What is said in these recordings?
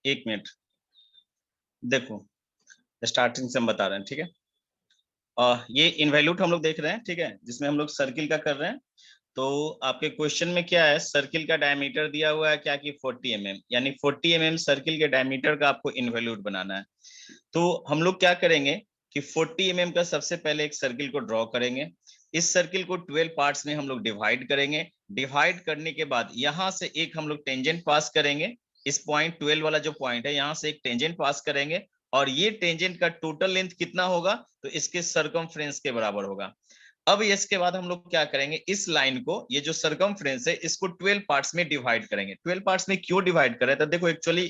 एक मिनट, देखो स्टार्टिंग से हम बता रहे हैं, ठीक है। ये इनवैल्यूट हम लोग देख रहे हैं, ठीक है, जिसमें हम लोग सर्किल का कर रहे हैं। तो आपके क्वेश्चन में क्या है, सर्किल का डायमीटर दिया हुआ है क्या कि 40 mm, यानी 40 mm सर्किल के डायमीटर का आपको इनवैल्यूट बनाना है। तो हम लोग क्या करेंगे कि 40 mm का सबसे पहले एक सर्किल को ड्रॉ करेंगे। इस सर्किल को 12 पार्ट्स में हम लोग डिवाइड करेंगे। डिवाइड करने के बाद यहां से एक हम लोग टेंजेंट पास करेंगे। इस पॉइंट 12 वाला जो पॉइंट है, यहां से एक टेंजेंट पास करेंगे, और ये टेंजेंट का टोटल लेंथ कितना होगा, तो इसके सर्कमफ्रेंस के बराबर होगा। अब इसके बाद हम लोग क्या करेंगे, इस लाइन को, ये जो सर्कमफ्रेंस है, इसको 12 पार्ट्स में डिवाइड करेंगे। 12 पार्ट्स में क्यों डिवाइड करें, तो देखो एक्चुअली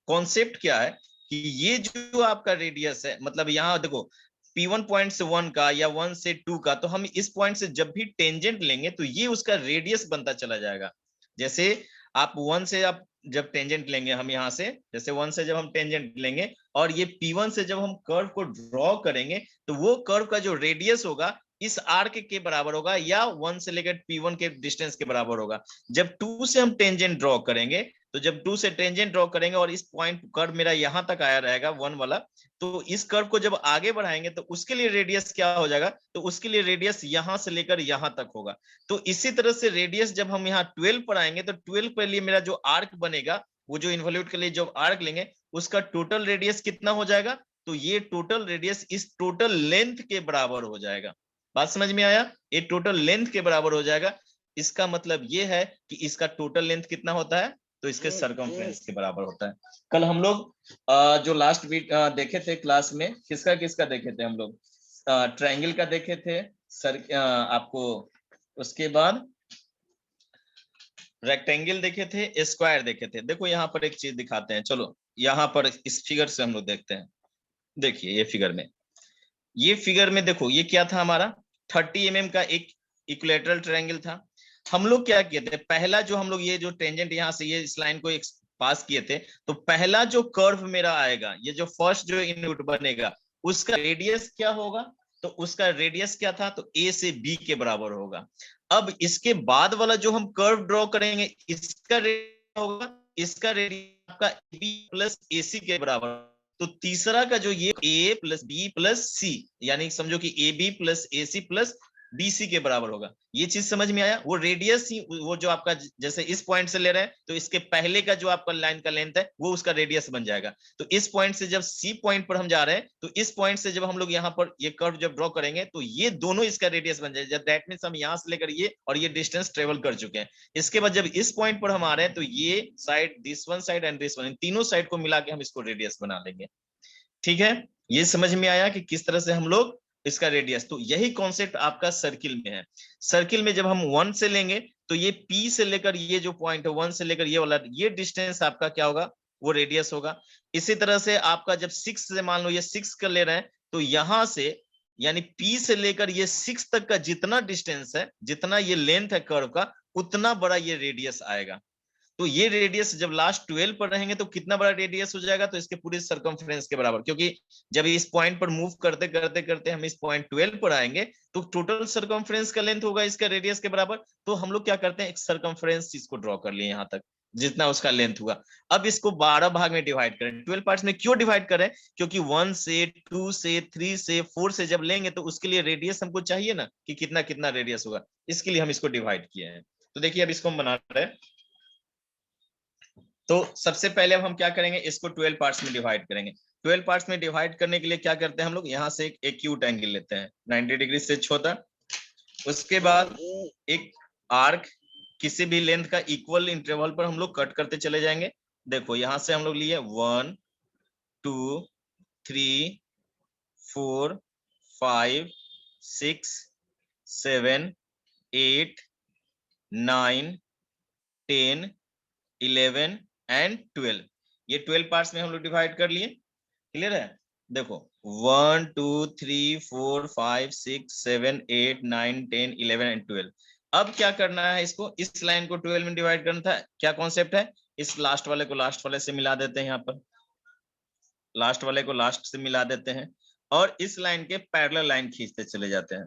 कॉन्सेप्ट क्या है कि ये जो आपका रेडियस है, मतलब यहाँ देखो P1 पॉइंट से 1 का या 1 से 2 का, तो हम इस पॉइंट से जब भी टेंजेंट लेंगे तो ये उसका रेडियस बनता चला जाएगा। जैसे आप 1 से आप जब टेंजेंट लेंगे, हम यहाँ से जैसे 1 से जब हम टेंजेंट लेंगे और ये P1 से जब हम कर्व को ड्रॉ करेंगे, तो वो कर्व का जो रेडियस होगा इस आर्क के बराबर होगा, या 1 से लेकर P1 के डिस्टेंस के बराबर होगा। जब 2 से हम टेंजेंट ड्रॉ करेंगे, तो जब 2 से टेंजेंट ड्रॉ करेंगे और इस पॉइंट कर्व मेरा यहां तक आया रहेगा 1 वाला, तो इस कर्व को जब आगे बढ़ाएंगे तो उसके लिए रेडियस क्या हो जाएगा, तो उसके लिए रेडियस यहां से लेकर यहां तक होगा। तो इसी तरह से रेडियस जब हम यहाँ 12 पर आएंगे, तो 12 के लिए मेरा जो आर्क बनेगा, वो जो इन्वॉल्यूट के लिए जो आर्क लेंगे, उसका टोटल रेडियस कितना हो जाएगा, तो ये टोटल रेडियस इस टोटल लेंथ के बराबर हो जाएगा। बात समझ में आया, ये टोटल लेंथ के बराबर हो जाएगा। इसका मतलब ये है कि इसका टोटल लेंथ कितना होता है, तो इसके सर्कमफ्रेंस के बराबर होता है। कल हम लोग जो लास्ट वीक देखे थे क्लास में, किसका किसका देखे थे हम लोग, ट्रायंगल का देखे थे सर, आपको उसके बाद रेक्टेंगल देखे थे, स्क्वायर देखे थे। देखो यहाँ पर एक चीज दिखाते हैं, चलो यहाँ पर इस फिगर से हम लोग देखते हैं। देखिए ये फिगर में, ये फिगर में देखो ये क्या था हमारा, 30 mm का एक इक्विलेटरल ट्रायंगल था। हम लोग क्या किए थे, पहला जो हम लोग ये जो टेंजेंट यहाँ से ये इस लाइन को एक पास किए थे, तो पहला जो कर्व मेरा आएगा, ये जो फर्स्ट जो इनपुट बनेगा, उसका रेडियस क्या होगा, तो उसका रेडियस क्या था, तो ए से बी के बराबर होगा। अब इसके बाद वाला जो हम कर्व ड्रॉ करेंगे, इसका रेडियस होगा, इसका रेडियस आपका बी प्लस ए सी के बराबर। तो तीसरा का जो ये A plus B plus C, यानी समझो कि A B plus A C plus B C के बराबर होगा। ये चीज समझ में आया, वो रेडियस ही वो जो आपका, जैसे इस पॉइंट से ले रहे हैं तो इसके पहले का जो आपका लाइन का लेंथ है वो उसका रेडियस बन जाएगा। तो इस पॉइंट से जब सी पॉइंट पर हम जा रहे हैं, तो इस पॉइंट से जब हम लोग यहाँ पर ये कर्व जब ड्रॉ करेंगे, तो ये दोनों इसका रेडियस बन जाएगा। दैट मींस हम यहाँ से लेकर ये और ये डिस्टेंस ट्रेवल कर चुके हैं। इसके बाद जब इस पॉइंट पर हम आ रहे हैं, तो ये side, this one side and this one, तीनों साइड को मिला के हम इसको रेडियस बना लेंगे। ठीक है, ये समझ में आया कि किस तरह से हम लोग इसका रेडियस, तो यही कॉन्सेप्ट आपका सर्किल में है। सर्किल में जब हम 1 से लेंगे, तो ये P से लेकर ये जो पॉइंट है 1 से लेकर ये वाला, ये डिस्टेंस आपका क्या होगा, वो रेडियस होगा। इसी तरह से आपका जब 6 से मान लो ये 6 कर ले रहे हैं, तो यहां से यानी P से लेकर ये 6 तक का जितना डिस्टेंस है, जितना ये लेंथ है कर्व का, उतना बड़ा ये रेडियस आएगा। तो ये रेडियस जब लास्ट 12 पर रहेंगे तो कितना बड़ा रेडियस हो जाएगा, तो इसके पूरे सर्कमफ्रेंस के बराबर, क्योंकि जब इस पॉइंट पर मूव करते करते करते हम इस पॉइंट 12 पर आएंगे, तो टोटल सर्कमफ्रेंस का लेंथ होगा इसका रेडियस के बराबर। तो हम लोग क्या करते हैं, एक सर्कमफ्रेंस इसको ड्रॉ कर लिए यहाँ तक, जितना उसका लेंथ हुआ। अब इसको 12 भाग में डिवाइड करें। 12 पार्ट्स में क्यों डिवाइड करें, क्योंकि 1 से 2 से 3 से 4 से जब लेंगे, तो उसके लिए रेडियस हमको चाहिए ना कि कितना कितना रेडियस होगा, इसके लिए हम इसको डिवाइड किए हैं। तो देखिए अब इसको हम बना रहे हैं। तो सबसे पहले अब हम क्या करेंगे, इसको 12 पार्ट्स में डिवाइड करेंगे। 12 पार्ट्स में डिवाइड करने के लिए क्या करते हैं हम लोग, यहाँ से एक एक्यूट एंगल लेते हैं 90 डिग्री से छोटा। उसके बाद एक आर्क किसी भी लेंथ का इक्वल इंटरवल पर हम लोग कट करते चले जाएंगे। देखो यहाँ से हम लोग लिए 1 2 3 4 5 6 7 8 9 10 11 एंड 12, ये 12 पार्ट्स में हम लोग डिवाइड कर लिए। क्लियर है, देखो 1 2 3 4 5 6 7 8 9 10 11 एंड 12। अब क्या करना है, इसको इस लाइन को 12 में डिवाइड करना था। क्या कॉन्सेप्ट है, इस लास्ट वाले को लास्ट वाले से मिला देते हैं, यहाँ पर लास्ट वाले को लास्ट से मिला देते हैं, और इस लाइन के पैरेलल लाइन खींचते चले जाते हैं।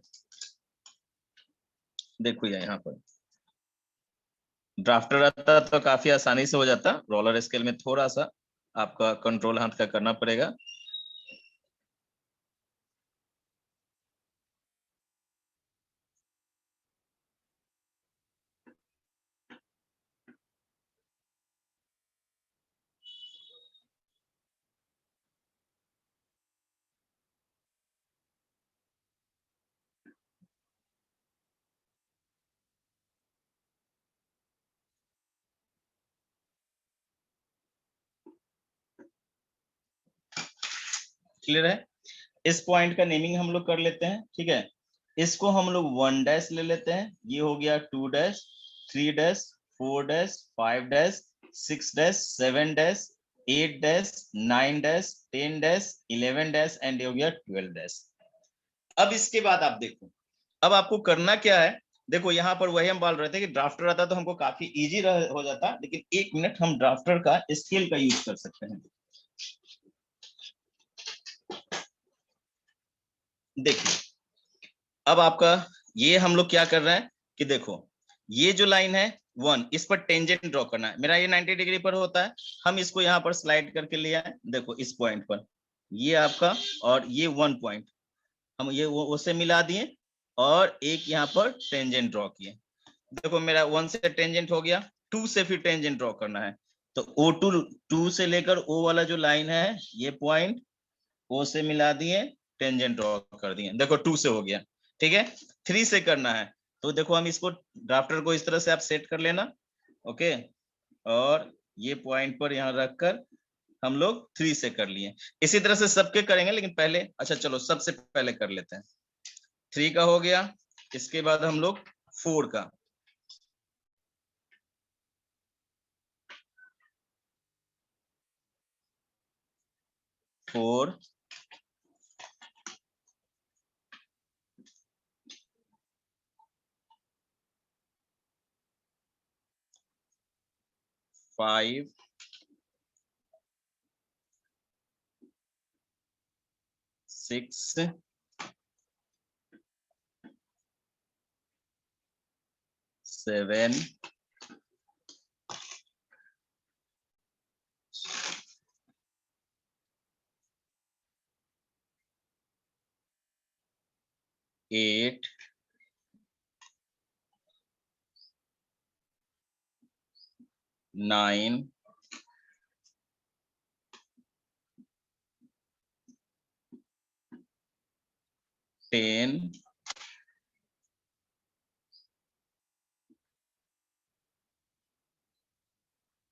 देखो यहाँ पर ड्राफ्टर रहता तो काफी आसानी से हो जाता, रोलर स्केल में थोड़ा सा आपका कंट्रोल हाथ का करना पड़ेगा। क्लियर है? इस पॉइंट का नेमिंग हम लोग कर लेते हैं, ठीक है। इसको हम लोग 1 डैश ले लेते हैं, ये हो गया 2 dash, 3 dash, 4 dash, 5 dash, 6 dash, 7 dash, 8 dash, 9 dash, 10 dash, 11 dash and ये हो गया 12 डैश। अब इसके बाद आप देखो, अब आपको करना क्या है। देखो यहाँ पर वही हम बोल रहे थे कि ड्राफ्टर आता तो हमको काफी इजी हो जाता, लेकिन 1 मिनट हम ड्राफ्टर का स्केल का यूज कर सकते हैं। देखिए अब आपका ये हम लोग क्या कर रहे हैं कि देखो ये जो लाइन है 1, इस पर टेंजेंट ड्रॉ करना है। मेरा ये 90 डिग्री पर होता है, हम इसको यहाँ पर स्लाइड करके ले आए। देखो इस पॉइंट पर ये आपका, और ये 1 पॉइंट हम ये उससे मिला दिए, और एक यहाँ पर टेंजेंट ड्रॉ किए। देखो मेरा 1 से टेंजेंट हो गया, 2 से फिर टेंजेंट ड्रॉ करना है। तो O2 से लेकर O वाला जो लाइन है, ये पॉइंट O से मिला दिए, टेंजेंट ड्रॉ कर दिए। देखो 2 से हो गया, ठीक है। 3 से करना है, तो देखो हम इसको ड्राफ्टर को इस तरह से आप सेट कर लेना, ओके। और ये पॉइंट पर यहाँ रखकर हम लोग 3 से कर लिए। इसी तरह से सबके करेंगे, लेकिन पहले अच्छा चलो सबसे पहले कर लेते हैं। 3 का हो गया, इसके बाद हम लोग 4 का, 4, 5, 6, 7, 8, 9, 10,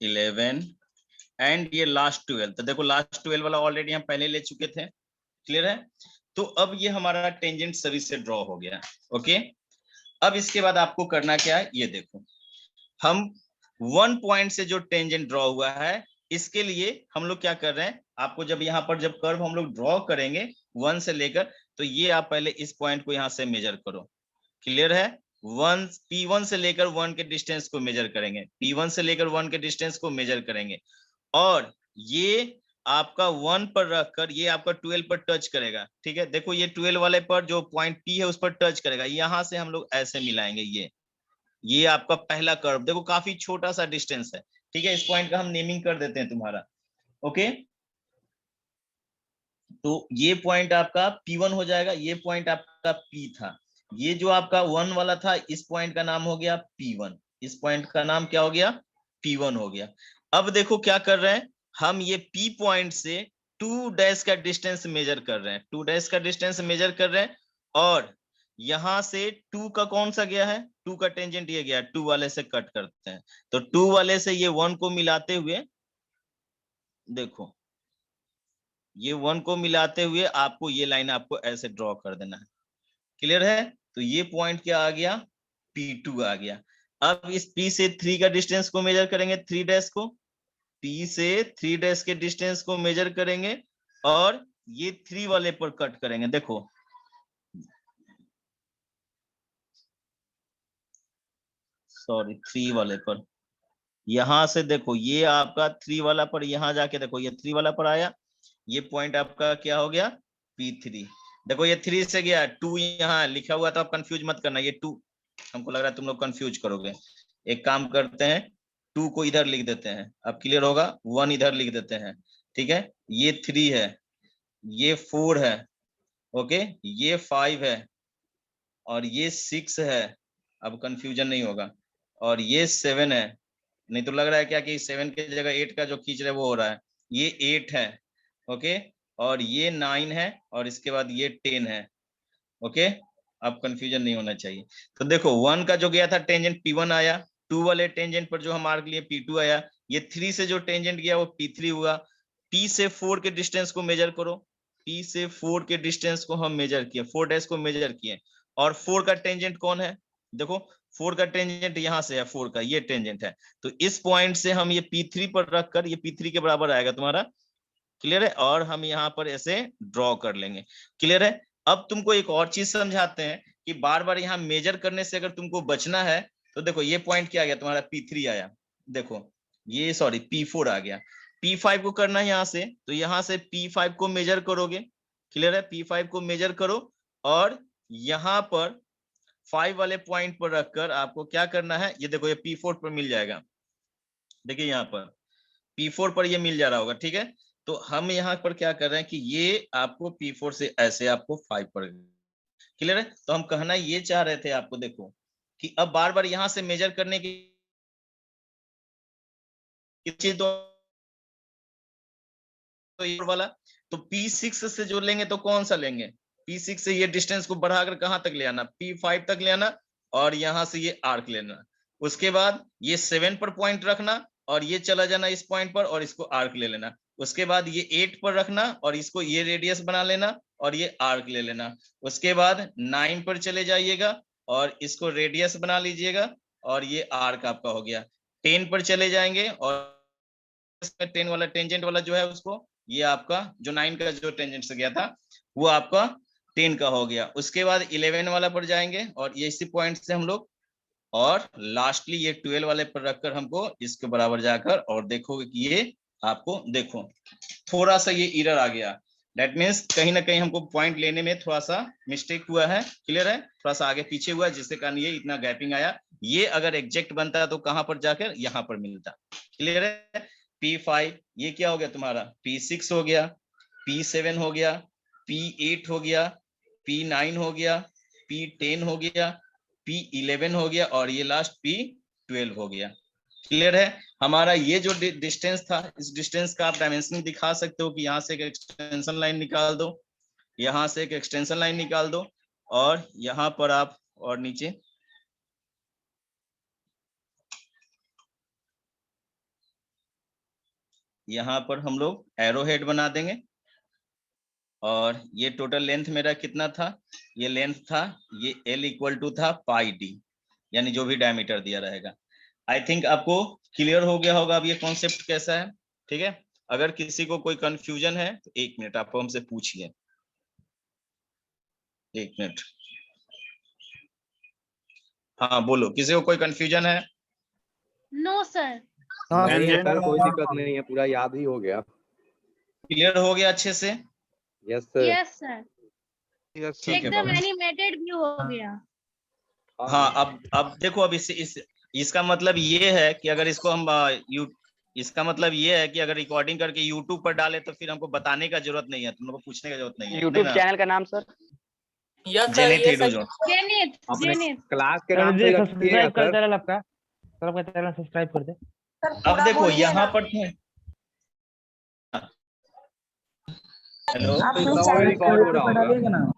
11 एंड ये लास्ट 12। तो देखो लास्ट 12 वाला ऑलरेडी हम पहले ले चुके थे, क्लियर है। तो अब ये हमारा टेंजेंट सभी से ड्रॉ हो गया, ओके। अब इसके बाद आपको करना क्या है, ये देखो हम 1 पॉइंट से जो टेंजेंट ड्रॉ हुआ है, इसके लिए हम लोग क्या कर रहे हैं, आपको जब यहाँ पर जब कर्व हम लोग ड्रॉ करेंगे 1 से लेकर, तो ये आप पहले इस पॉइंट को यहाँ से मेजर करो, क्लियर है। 1 P1 से लेकर 1 के डिस्टेंस को मेजर करेंगे, P1 से लेकर 1 के डिस्टेंस को मेजर करेंगे, और ये आपका 1 पर रखकर ये आपका 12 पर टच करेगा, ठीक है। देखो ये 12 वाले पर जो पॉइंट P है उस पर टच करेगा, यहां से हम लोग ऐसे मिलाएंगे। ये आपका पहला कर्व, देखो काफी छोटा सा डिस्टेंस है, ठीक है। इस पॉइंट का हम नेमिंग कर देते हैं तुम्हारा, ओके। तो ये पॉइंट आपका P1 हो जाएगा, ये पॉइंट आपका P था। ये जो आपका 1 वाला था, इस पॉइंट का नाम हो गया P1, इस पॉइंट का नाम क्या हो गया, P1 हो गया। अब देखो क्या कर रहे हैं, हम ये P पॉइंट से 2 डैश का डिस्टेंस मेजर कर रहे हैं, 2 डैश का डिस्टेंस मेजर कर रहे हैं, और यहां से 2 का कौन सा गया है, 2 का टेंजेंट ये गया, 2 वाले से कट करते हैं। तो 2 वाले से ये 1 को मिलाते हुए, देखो ये 1 को मिलाते हुए आपको ये लाइन आपको ऐसे ड्रॉ कर देना है, क्लियर है। तो ये पॉइंट क्या आ गया, P2 आ गया। अब इस P से 3 का डिस्टेंस को मेजर करेंगे, 3 डैश को, P से 3 डैश के डिस्टेंस को मेजर करेंगे, और ये 3 वाले पर कट करेंगे। देखो सॉरी 3 वाले पर, यहां से देखो ये आपका 3 वाला पर, यहां जाके देखो ये 3 वाला पर आया, ये पॉइंट आपका क्या हो गया, P3। देखो ये 3 से गया, 2 यहाँ लिखा हुआ, तो आप कंफ्यूज मत करना, ये 2 हमको लग रहा है तुम लोग कंफ्यूज करोगे। एक काम करते हैं, 2 को इधर लिख देते हैं, अब क्लियर होगा, 1 इधर लिख देते हैं, ठीक है, ये 3 है, ये 4 है, ओके, ये 5 है और ये 6 है, अब कंफ्यूजन नहीं होगा, और ये 7 है, नहीं तो लग रहा है क्या कि 7 के जगह 8 का जो खींच रहे वो हो रहा है, ये 8 है, ओके, और ये 9 है और इसके बाद ये 10 है, ओके, अब कंफ्यूजन नहीं होना चाहिए। तो देखो 1 का जो गया था टेंजेंट P1 आया, 2 वाले टेंजेंट पर जो हम मार्क लिए P2 आया, ये 3 से जो टेंजेंट गया वो P3 हुआ। P से 4 के डिस्टेंस को मेजर करो, P से 4 के डिस्टेंस को हम मेजर किए, 4 डैश को मेजर किए, और 4 का टेंजेंट कौन है, देखो 4 का टेंजेंट यहाँ से है, 4 का ये टेंजेंट है, तो इस पॉइंट से हम ये P3 पर रखकर, ये P3 के बराबर आएगा तुम्हारा, क्लियर है, और हम यहाँ पर ऐसे ड्रॉ कर लेंगे, क्लियर है। अब तुमको एक और चीज समझाते हैं कि बार बार यहाँ मेजर करने से अगर तुमको बचना है तो देखो ये पॉइंट क्या आ गया तुम्हारा, P3 आया, देखो ये सॉरी P4 आ गया, P5 को करना है यहाँ से, तो यहाँ से P5 को मेजर करोगे, क्लियर है, P5 को मेजर करो और यहाँ पर 5 वाले पॉइंट पर रखकर आपको क्या करना है, ये देखो ये P4 पर मिल जाएगा, देखिए यहाँ पर P4 पर ये मिल जा रहा होगा, ठीक है, तो हम यहाँ पर क्या कर रहे हैं कि ये आपको P4 से ऐसे आपको 5 पर, क्लियर है, तो हम कहना ये चाह रहे थे आपको, देखो कि अब बार बार यहाँ से मेजर करने की चीज तो ये वाला, तो P6 से जो लेंगे तो कौन सा लेंगे, P6 से ये डिस्टेंस को बढ़ाकर कहां तक ले आना, P5 तक ले आना, और यहां से ये आर्क लेना, उसके बाद ये 7 पर पॉइंट रखना और ये चला जाना इस पॉइंट पर और इसको आर्क ले लेना, उसके बाद ये 8 पर रखना और इसको ये रेडियस बना लेना और ये आर्क ले लेना, उसके बाद 9 पर चले जाइएगा और इसको रेडियस बना लीजिएगा और ये आर्क आपका हो गया, 10 पर चले जाएंगे और 10 वाला टेंजेंट वाला जो है उसको, ये आपका जो 9 का जो टेंजेंट से गया था वो आपका 10 का हो गया, उसके बाद 11 वाला पर जाएंगे और ये इसी पॉइंट से हम लोग, और लास्टली ये 12 वाले पर रखकर हमको इसके बराबर जाकर, और देखोगे कि ये आपको देखो थोड़ा सा ये एरर आ गया, दैट मीन्स कहीं ना कहीं हमको पॉइंट लेने में थोड़ा सा मिस्टेक हुआ है, क्लियर है, थोड़ा सा आगे पीछे हुआ जिसके कारण ये इतना गैपिंग आया, ये अगर एग्जैक्ट बनता तो कहां पर जाकर यहाँ पर मिलता, क्लियर है। P5 ये क्या हो गया तुम्हारा, P6 हो गया, P7 हो गया, P8 हो गया, P9 हो गया, P10 हो गया, P11 हो गया और ये लास्ट P12 हो गया, क्लियर है। हमारा ये जो डिस्टेंस था, इस डिस्टेंस का आप डायमेंशनिंग दिखा सकते हो कि यहाँ से एक एक्सटेंशन लाइन निकाल दो, यहाँ से एक एक्सटेंशन लाइन निकाल दो, और यहाँ पर आप और नीचे यहाँ पर हम लोग एरो हेड बना देंगे, और ये टोटल लेंथ मेरा कितना था, ये लेंथ था, ये L इक्वल टू था पाई डी, यानी जो भी डायमीटर दिया रहेगा। आई थिंक आपको क्लियर हो गया होगा अब ये कॉन्सेप्ट कैसा है, ठीक है। अगर किसी को कोई कंफ्यूजन है तो 1 मिनट आप हमसे पूछिए, 1 मिनट, हाँ बोलो, किसी को कोई कंफ्यूजन है? No sir. नहीं है सर, कोई दिक्कत नहीं है, पूरा याद ही हो गया। क्लियर हो गया अच्छे से? Yes sir. यस सर, ठीक है एकदम बाबा। एनिमेटेड व्यू हो गया। हाँ अब देखो, अब इसका मतलब ये है कि अगर इसको हम इसका मतलब ये है कि अगर रिकॉर्डिंग करके यूट्यूब पर डाले तो फिर हमको बताने का जरूरत नहीं है, तुम लोग को पूछने का जरूरत नहीं है। यूट्यूब चैनल का नाम सर? जेनिथ हीरोजोन। जेनिथ, अपने जेनिथ। क्लास के नाम से सब्सक्राइब कर चैनल आपका, सर आपका चैनल सब्सक्राइब कर दे। अब देखो यहाँ पर हेलो, रिकॉर्ड हो रहा होगा।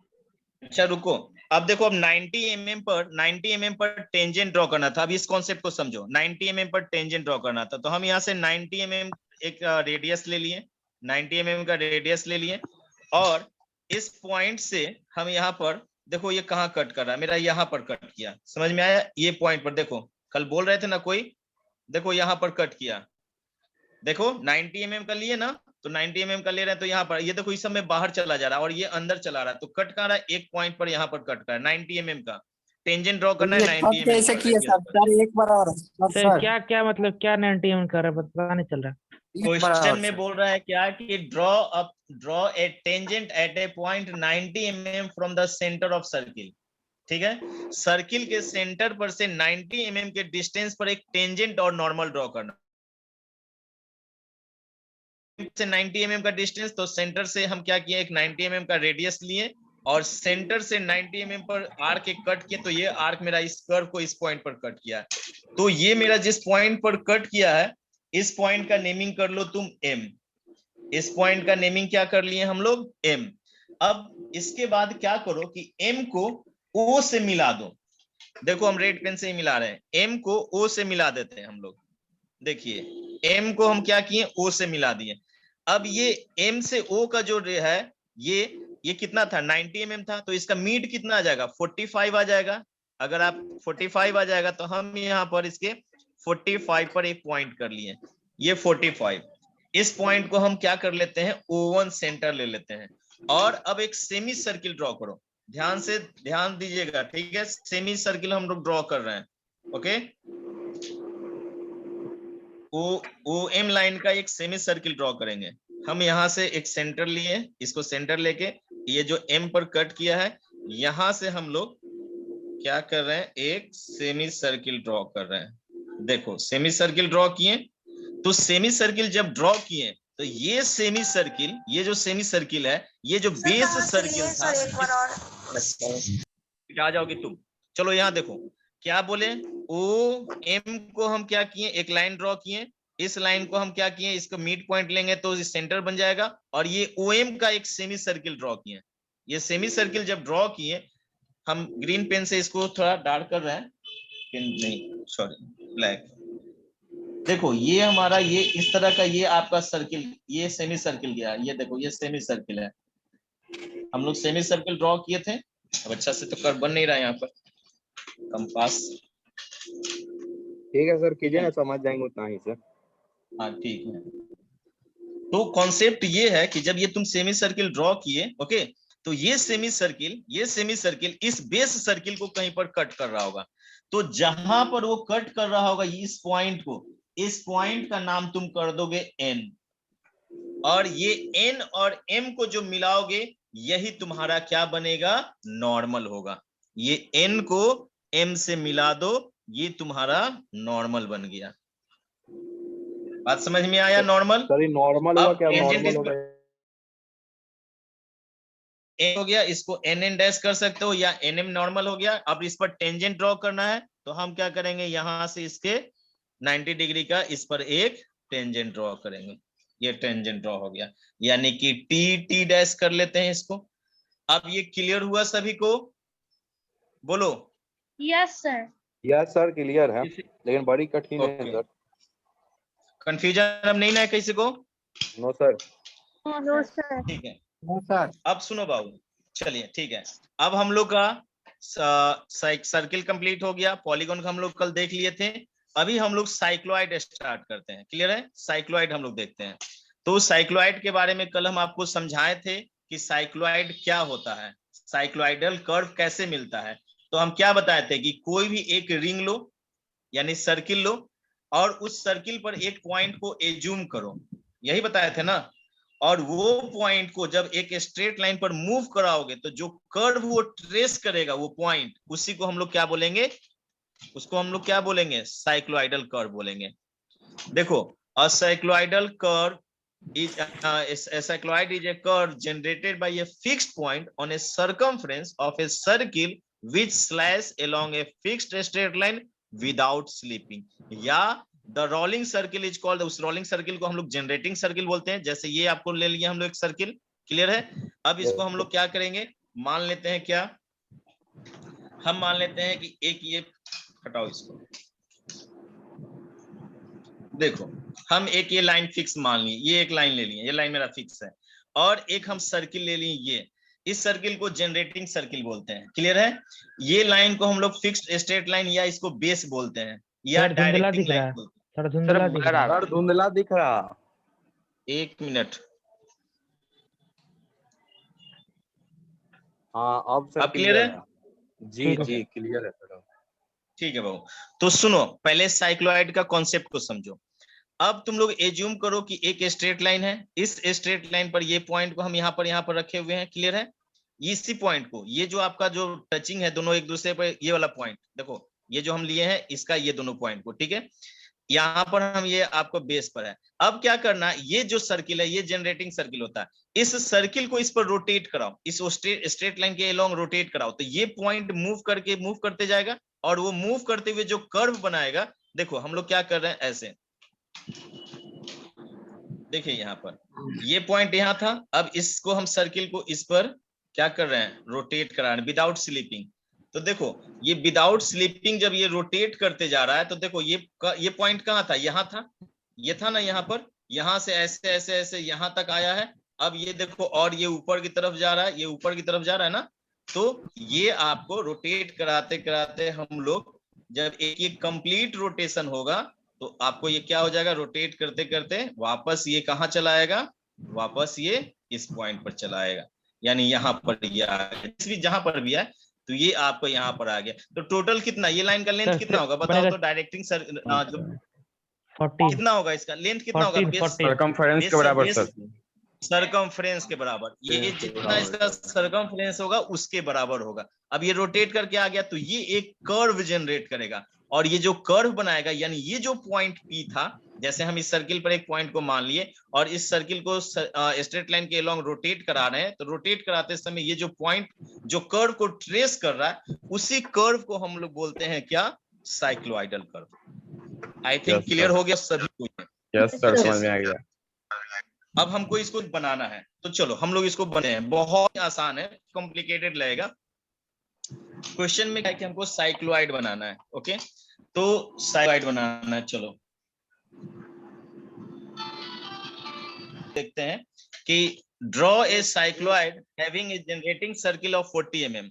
अच्छा रुको, अब देखो, अब 90 mm पर टेंजेंट ड्रॉ करना था, अब इस कॉन्सेप्ट को समझो, 90 mm पर टेंजेंट ड्रॉ करना था, तो हम यहाँ से 90 mm एक रेडियस ले लिए, 90 mm का रेडियस ले लिए, और इस पॉइंट से हम यहाँ पर देखो ये कहाँ कट कर रहा है, मेरा यहाँ पर कट किया, समझ में आया, ये पॉइंट पर देखो, कल बोल रहे थे ना कोई, देखो यहाँ पर कट किया, देखो 90 mm का लिए ना, तो 90 mm का ले रहे हैं, तो यहाँ पर ये देखो इस समय बाहर चला जा रहा है और ये अंदर चला रहा है, तो कट कर रहा है एक पॉइंट पर, यहाँ पर कट कर 90 mm का टेंजेंट ड्रॉ करना है 90 mm कैसे किया सर? एक बार और सर क्या मतलब क्या 90 mm कर रहा है, पता नहीं चल रहा। क्वेश्चन में बोल रहा है क्या कि draw a tangent at a point 90 mm from the centre of circle, ठीक है। सर्किल के सेंटर पर से 90 mm के डिस्टेंस पर एक टेंजेंट और नॉर्मल ड्रॉ करना। से 90 mm का डिस्टेंस, तो सेंटर से हम क्या किए, एक 90 mm का रेडियस लिए और सेंटर से 90 mm पर आर्क एक कट किए। तो ये आर्क मेरा इस कर्व को इस पॉइंट पर कट किया है। तो ये मेरा जिस पॉइंट पर कट किया है, इस पॉइंट का नेमिंग कर लो तुम M। इस पॉइंट का नेमिंग क्या कर लिए हम लोग, M। अब इसके बाद क्या करो कि M को O से मिला दो। देखो हम रेड पेन से ही मिला रहे हैं, M को O से मिला देते हैं हम लोग। देखिए M को हम क्या किए, O से मिला दिए। अब ये M से O का जो है ये कितना था, 90 mm था, तो इसका मीड कितना आ जाएगा, 45 आ जाएगा। अगर आप 45 आ जाएगा तो हम यहाँ पर इसके 45 पर एक पॉइंट कर लिए, ये 45। इस पॉइंट को हम क्या कर लेते हैं, O1 सेंटर ले लेते हैं। और अब एक सेमी सर्किल ड्रॉ करो, ध्यान से ध्यान दीजिएगा, ठीक है। सेमी सर्किल हम लोग ड्रॉ कर रहे हैं, ओके। OM लाइन का एक सेमी सर्किल ड्रॉ करेंगे हम। यहाँ से एक सेंटर लिए, इसको सेंटर लेके ये जो M पर कट किया है, यहां से हम लोग क्या कर रहे हैं, एक सेमी सर्किल ड्रॉ कर रहे हैं। देखो सेमी सर्किल ड्रॉ किए, तो सेमी सर्किल जब ड्रॉ किए तो ये सेमी सर्किल, ये जो सेमी सर्किल है, ये जो बेस सर्किल था, आ जाओगे तुम। चलो यहाँ देखो क्या बोले, OM को हम क्या किए, एक लाइन ड्रॉ किए। इस लाइन को हम क्या किए, इसको मिड पॉइंट लेंगे तो इस सेंटर बन जाएगा। और ये OM का एक सेमी सर्किल ड्रॉ किए। ये सेमी सर्किल जब ड्रॉ किए, हम ग्रीन पेन से इसको थोड़ा डार्क कर रहे हैं, नहीं सॉरी ब्लैक। देखो ये हमारा, ये इस तरह का, ये आपका सर्किल, ये सेमी सर्किल गया, ये देखो ये सेमी सर्किल है। हम लोग सेमी सर्किल ड्रॉ किए थे। अब अच्छा से तो कर्व बन नहीं रहा है यहाँ पर, कंपास। ठीक है सर, कीजिए ना, समझ जाएंगे उतना ही सर। हाँ ठीक है। तो कॉन्सेप्ट ये है कि जब ये तुम सेमी सर्किल ड्रॉ किए, ओके, तो ये सेमी सर्किल इस बेस सर्किल को कहीं पर कट कर रहा होगा। तो जहां पर वो कट कर रहा होगा इस पॉइंट को, इस पॉइंट का नाम तुम कर दोगे N। और ये N और M को जो मिलाओगे, यही तुम्हारा क्या बनेगा, नॉर्मल होगा। ये N को M से मिला दो, ये तुम्हारा नॉर्मल बन गया। बात समझ में आया, नॉर्मल। सर ये नॉर्मल हुआ क्या, टेंजेंट नॉर्मल इस हो पर गया? हो गया, इसको NN डैश कर सकते हो या NM नॉर्मल हो गया। अब इस पर टेंजेंट ड्रॉ करना है, तो हम क्या करेंगे, यहां से इसके 90 डिग्री का इस पर एक टेंजेंट ड्रॉ करेंगे। ये टेंजेंट ड्रॉ हो गया, यानी कि T डैश कर लेते हैं इसको। अब ये क्लियर हुआ सभी को, बोलो। Yes sir. Yes sir, clear है, लेकिन बड़ी कठिन है ओके, सर। कंफ्यूजन अब नहीं ना है किसी को? No sir. No sir. ठीक है, नो सर। अब सुनो बाबू, चलिए ठीक है। अब हम लोग का सर्किल कंप्लीट हो गया, पॉलीगॉन का हम लोग कल देख लिए थे। अभी हम लोग साइक्लॉइड स्टार्ट करते हैं, क्लियर है। साइक्लॉइड हम लोग देखते हैं। तो साइक्लॉइड के बारे में कल हम आपको समझाए थे कि साइक्लॉइड क्या होता है, साइक्लॉइडल कर्व कैसे मिलता है। तो हम क्या बताए थे कि कोई भी एक रिंग लो, यानी सर्किल लो, और उस सर्किल पर एक पॉइंट को एज्यूम करो, यही बताए थे ना। और वो पॉइंट को जब एक स्ट्रेट लाइन पर मूव कराओगे, तो जो कर्व वो ट्रेस करेगा, वो पॉइंट, उसी को हम लोग क्या बोलेंगे, उसको हम लोग क्या बोलेंगे, साइक्लॉइडल कर्व बोलेंगे। देखो, a cycloidal curve is a cycloid is a curve generated by a fixed point on a circumference of a circle which slices along a fixed straight line without slipping। या the rolling circle is called, उस rolling circle को हम लोग generating circle बोलते हैं। जैसे ये आपको ले लिया हम लोग एक सर्किल, क्लियर है। अब इसको हम लोग क्या करेंगे, मान लेते हैं क्या, हम मान लेते हैं कि एक ये, हटाओ इसको, देखो हम एक ये लाइन फिक्स मान लिए, ये एक लाइन ले लिए, ये लाइन मेरा फिक्स है। और एक हम सर्किल ले लिए, ये, इस सर्किल को जनरेटिंग सर्किल बोलते हैं, क्लियर है। ये लाइन को हम लोग फिक्स्ड स्ट्रेट लाइन या इसको बेस बोलते हैं, या डायरेक्टिंग लाइन बोलते हैं। थोड़ा धुंधला दिख रहा है। सर धुंधला दिख रहा। एक मिनट, हाँ अब सर अब क्लियर है? जी जी क्लियर है सर। ठीक है बाबू, तो सुनो, पहले साइक्लॉइड का कॉन्सेप्ट को समझो। अब तुम लोग एज्यूम करो कि एक स्ट्रेट लाइन है, इस स्ट्रेट लाइन पर ये पॉइंट को हम यहाँ पर रखे हुए हैं, क्लियर है। इसी पॉइंट को, ये जो आपका जो टचिंग है दोनों एक दूसरे पे, ये वाला पॉइंट देखो, ये जो हम लिए हैं इसका ये दोनों पॉइंट को, ठीक है, यहाँ पर हम ये आपको बेस पर है। अब क्या करना, ये जो सर्किल है ये जनरेटिंग सर्किल होता है, इस सर्किल को इस पर रोटेट कराओ, इस स्ट्रेट लाइन के अलोंग रोटेट कराओ, तो ये पॉइंट मूव करते जाएगा, और वो मूव करते हुए जो कर्व बनाएगा, देखो हम लोग क्या कर रहे हैं ऐसे, देखिए यहाँ पर ये पॉइंट यहाँ था, अब इसको हम सर्किल को इस पर क्या कर रहे हैं, रोटेट करा रहे हैं विदाउट स्लिपिंग। तो देखो ये विदाउट स्लिपिंग जब ये रोटेट करते जा रहा है, तो देखो ये पॉइंट कहाँ था, यहाँ था, ये था ना यहाँ पर, यहाँ से ऐसे ऐसे ऐसे यहाँ तक आया है। अब ये देखो, और ये ऊपर की तरफ जा रहा है, ये ऊपर की तरफ जा रहा है ना, तो ये आपको रोटेट कराते कराते हम लोग जब एक कंप्लीट रोटेशन होगा, तो आपको ये क्या हो जाएगा, रोटेट करते करते वापस ये कहाँ चला आएगा, वापस ये इस पॉइंट पर चला आएगा, यानी यहाँ पर ये आ गया, जहां पर भी है, तो ये आपको यहाँ पर आ गया। तो टोटल कितना, ये लाइन का लेंथ सर, कितना होगा बताओ तो, डायरेक्टिंग सर 40 कितना होगा इसका लेंथ, कितना होगा 40 सरकमफेरेंस के बराबर सर। सरकमफ्रेंस के बराबर, ये जितना इसका सरकमफ्रेंस होगा उसके बराबर होगा। अब ये रोटेट करके आ गया, तो ये एक कर्व जनरेट करेगा, और ये जो कर्व बनाएगा, यानी ये जो पॉइंट P था, जैसे हम इस सर्किल पर एक पॉइंट को मान लिए और इस सर्किल को स्ट्रेट लाइन के अलोंग रोटेट करा रहे हैं, तो रोटेट कराते समय ये जो पॉइंट जो कर्व को ट्रेस कर रहा है, उसी कर्व को हम लोग बोलते हैं क्या, cycloidal curve. I think Yes, clear sir. हो गया सभी को। यस सर, समझ में आ गया। अब हमको इसको बनाना है, तो चलो हम लोग इसको बने हैं, बहुत आसान है, कॉम्प्लिकेटेड लगेगा। क्वेश्चन में क्या है कि हमको साइक्लोइड बनाना है, ओके, तो साइक्लोइड बनाना है, चलो देखते हैं कि draw a cycloid having a generating circle of 40 mm,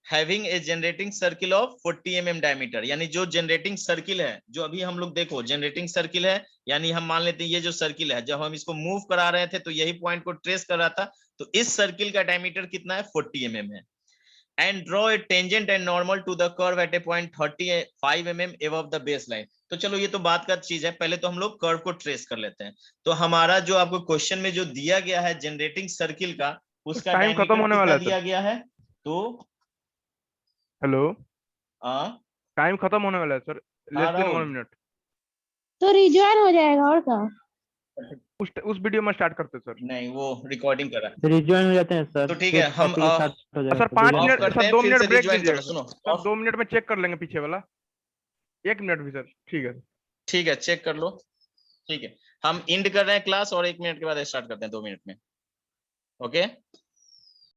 having a generating circle of 40 mm diameter, यानी जो जनरेटिंग सर्किल है, जो अभी हम लोग देखो जनरेटिंग सर्किल है, यानी हम मान लेते हैं ये जो सर्किल है, जब हम इसको मूव करा रहे थे तो यही पॉइंट को ट्रेस कर रहा था, तो इस सर्किल का डायमीटर कितना है, 40 mm है। And draw a tangent and normal to the curve at a point 35 mm above the base line. तो चलो ये तो बात का चीज है, पहले तो हम लोग कर्व को ट्रेस कर लेते हैं। तो हमारा जो आपको क्वेश्चन में जो दिया गया है जनरेटिंग सर्किल का, उसका टाइम खत्म डायमीटर होने कितना वाला है दिया गया है, तो हेलो, हाँ टाइम खत्म होने वाला है sir, less than Rahul. 1 minute. तो रिज्वाइन हो जाएगा और क्या। उस वीडियो में स्टार्ट करते सर। नहीं वो रिकॉर्डिंग कर रहा है, रिज्वाइन हो जाते हैं सर, तो ठीक है, हम सर 5 ऑफ मिनट करते सर, हैं, 2 फिर मिनट से ब्रेक रिज्वाइन दीजिएगा करो, सुनो सर, 2 मिनट में चेक कर लेंगे पीछे वाला, 1 मिनट भी सर, ठीक है। ठीक है चेक कर लो, ठीक है, हम एंड कर रहे हैं क्लास और 1 मिनट के बाद स्टार्ट करते हैं 2 मिनट में, ओके।